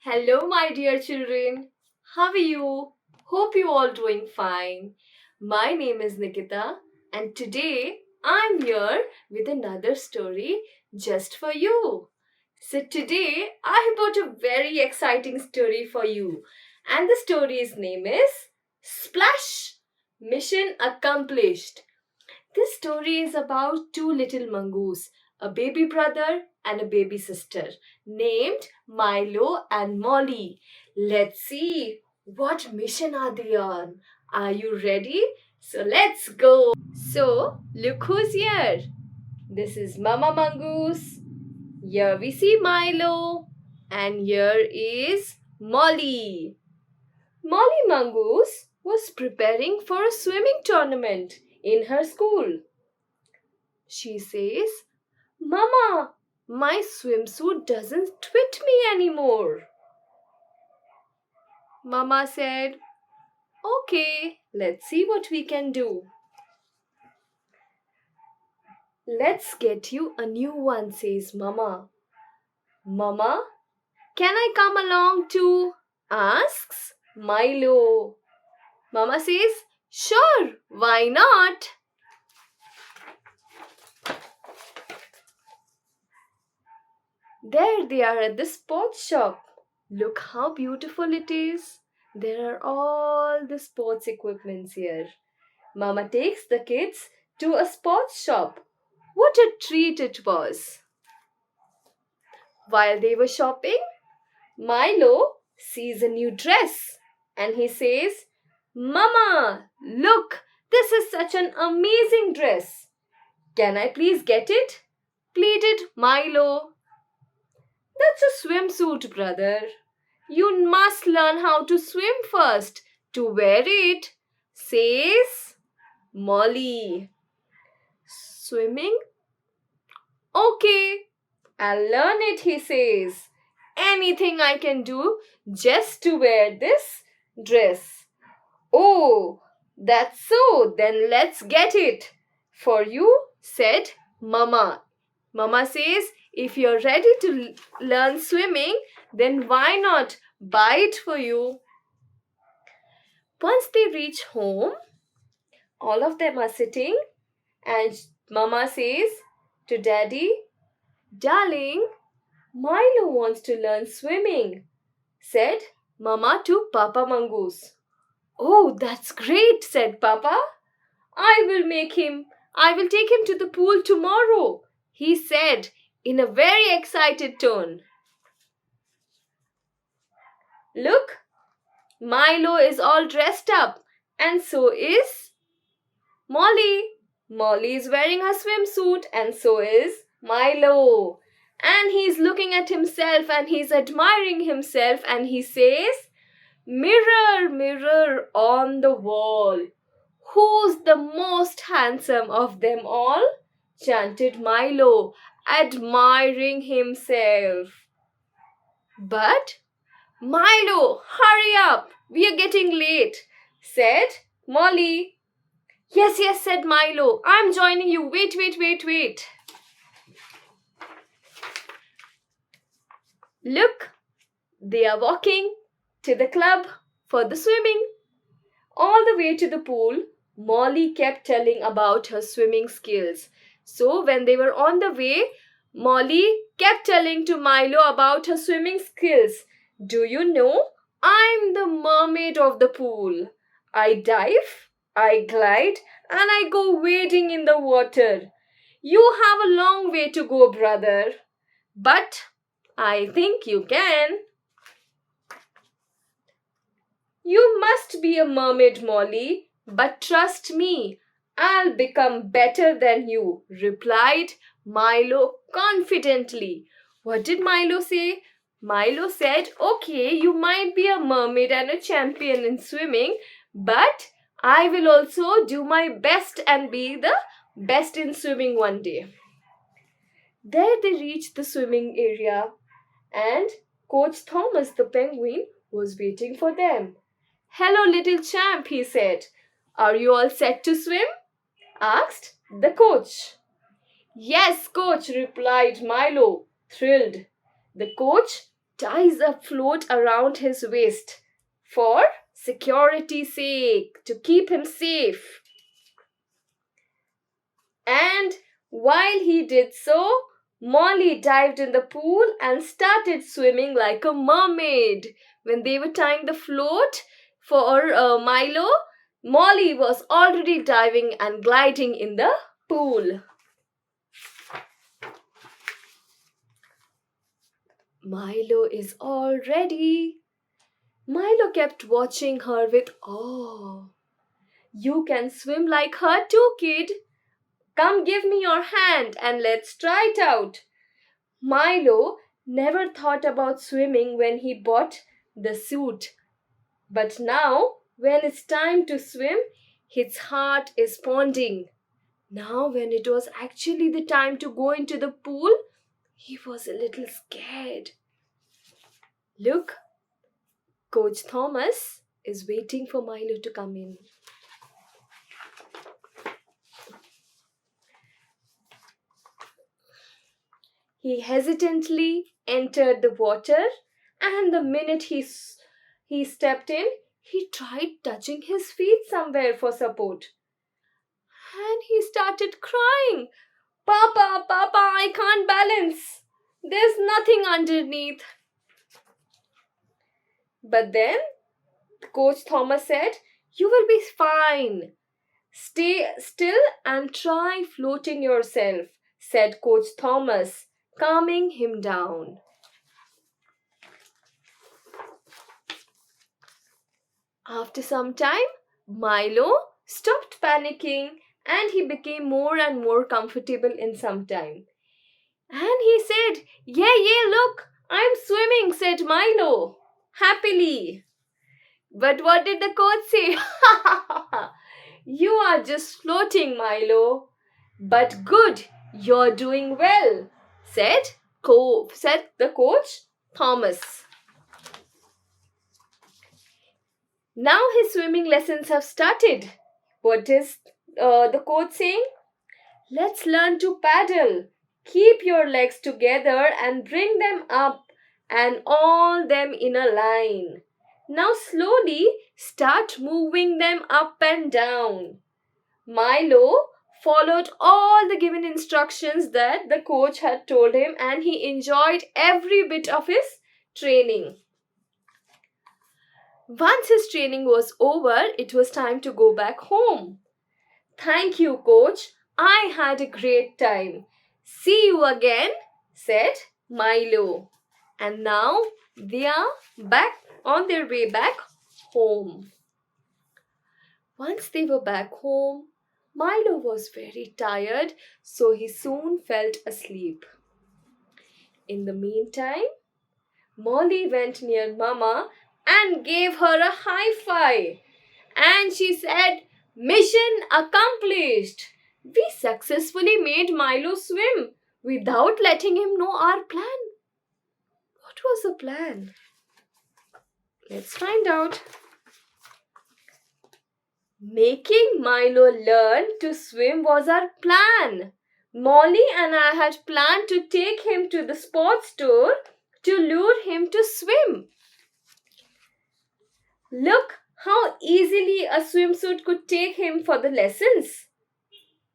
Hello, my dear children. How are you? Hope you all doing fine. My name is Nikita, and today I'm here with another story just for you. So today I brought a very exciting story for you, and the story's name is Splash. Mission accomplished. This story is about two little mongoose, a baby brother and a baby sister, named Milo and Molly. Let's see what mission are they on. Are you ready? So let's go. So, look who's here. This is Mama Mongoose. Here we see Milo. And here is Molly. Molly Mongoose was preparing for a swimming tournament in her school. She says, Mama, my swimsuit doesn't fit me anymore. Mama said, Okay, let's see what we can do. Let's get you a new one, says Mama. Mama, can I come along too? Asks Milo. Mama says, Sure, why not? There they are at the sports shop. Look how beautiful it is. There are all the sports equipments here. Mama takes the kids to a sports shop. What a treat it was. While they were shopping, Milo sees a new dress and he says, Mama, look, this is such an amazing dress. Can I please get it? Pleaded Milo. That's a swimsuit, brother. You must learn how to swim first to wear it, says Molly. Swimming? Okay, I'll learn it, he says. Anything I can do just to wear this dress. Oh, that's so. Then let's get it. For you, said Mama. Mama says, if you're ready to learn swimming, then why not buy it for you? Once they reach home, all of them are sitting, and Mama says to Daddy, Darling, Milo wants to learn swimming, said Mama to Papa Mongoose. Oh, that's great, said Papa. I will take him to the pool tomorrow, he said in a very excited tone. Look, Milo is all dressed up, and so is Molly. Molly is wearing her swimsuit, and so is Milo. And he's looking at himself and he's admiring himself, and he says, Mirror, mirror on the wall, who's the most handsome of them all? Chanted Milo, admiring himself. But Milo, hurry up! We are getting late, said Molly. Yes, yes, said Milo. I'm joining you. Wait, wait, wait, wait. Look, they are walking to the club for the swimming. All the way to the pool, Molly kept telling about her swimming skills. So when they were on the way, Molly kept telling to Milo about her swimming skills. Do you know? I'm the mermaid of the pool. I dive, I glide, and I go wading in the water. You have a long way to go, brother. But I think you can. You must be a mermaid, Molly, but trust me, I'll become better than you, replied Milo confidently. What did Milo say? Milo said, Okay, you might be a mermaid and a champion in swimming, but I will also do my best and be the best in swimming one day. There they reached the swimming area, and Coach Thomas the penguin was waiting for them. Hello, little champ, he said. Are you all set to swim? Asked the coach. Yes, coach, replied Milo, thrilled. The coach ties a float around his waist for security's sake, to keep him safe. And while he did so, Molly dived in the pool and started swimming like a mermaid. When they were tying the float for Milo, Molly was already diving and gliding in the pool. Milo is all ready. Milo kept watching her with awe. You can swim like her too, kid. Come give me your hand and let's try it out. Milo never thought about swimming when he bought the suit. But now, when it's time to swim, his heart is pounding. Now, when it was actually the time to go into the pool, he was a little scared. Look, Coach Thomas is waiting for Milo to come in. He hesitantly entered the water, and the minute he stepped in, he tried touching his feet somewhere for support. And he started crying. Papa, Papa, I can't balance. There's nothing underneath. But then Coach Thomas said, you will be fine. Stay still and try floating yourself, said Coach Thomas, calming him down. After some time, Milo stopped panicking and he became more and more comfortable in some time. And he said, yeah, look, I'm swimming, said Milo, happily. But what did the coach say? You are just floating, Milo. But good, you're doing well, said the coach Thomas. Now his swimming lessons have started. What is the coach saying? Let's learn to paddle. Keep your legs together and bring them up and all them in a line. Now slowly start moving them up and down. Milo followed all the given instructions that the coach had told him and he enjoyed every bit of his training. Once his training was over, it was time to go back home. Thank you, coach. I had a great time. See you again, said Milo. And now they are back on their way back home. Once they were back home, Milo was very tired, so he soon fell asleep. In the meantime, Molly went near Mama and gave her a high five. And she said, mission accomplished. We successfully made Milo swim without letting him know our plan. What was the plan? Let's find out. Making Milo learn to swim was our plan. Molly and I had planned to take him to the sports store to lure him to swim. Look how easily a swimsuit could take him for the lessons.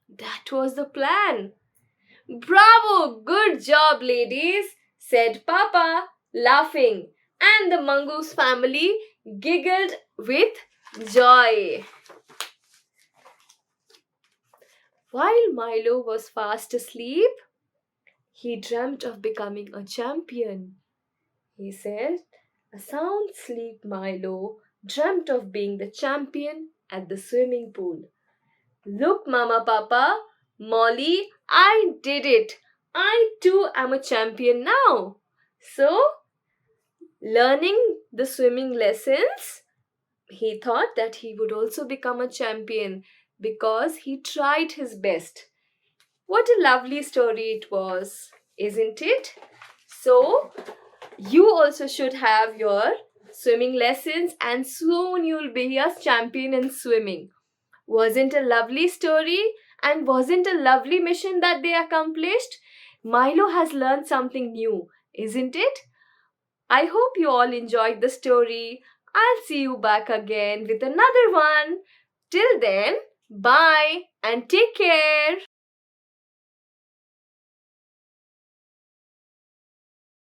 That was the plan. Bravo, good job, ladies, said Papa, laughing, and the mongoose family giggled with joy. While Milo was fast asleep, he dreamt of becoming a champion. He said, a sound sleep Milo dreamt of being the champion at the swimming pool. Look, Mama, Papa, Molly, I did it. I too am a champion now. So, learning the swimming lessons, he thought that he would also become a champion because he tried his best. What a lovely story it was, isn't it? So, you also should have your swimming lessons and soon you'll be a champion in swimming. Wasn't a lovely story and wasn't a lovely mission that they accomplished? Milo has learned something new, isn't it? I hope you all enjoyed the story. I'll see you back again with another one. Till then, bye and take care.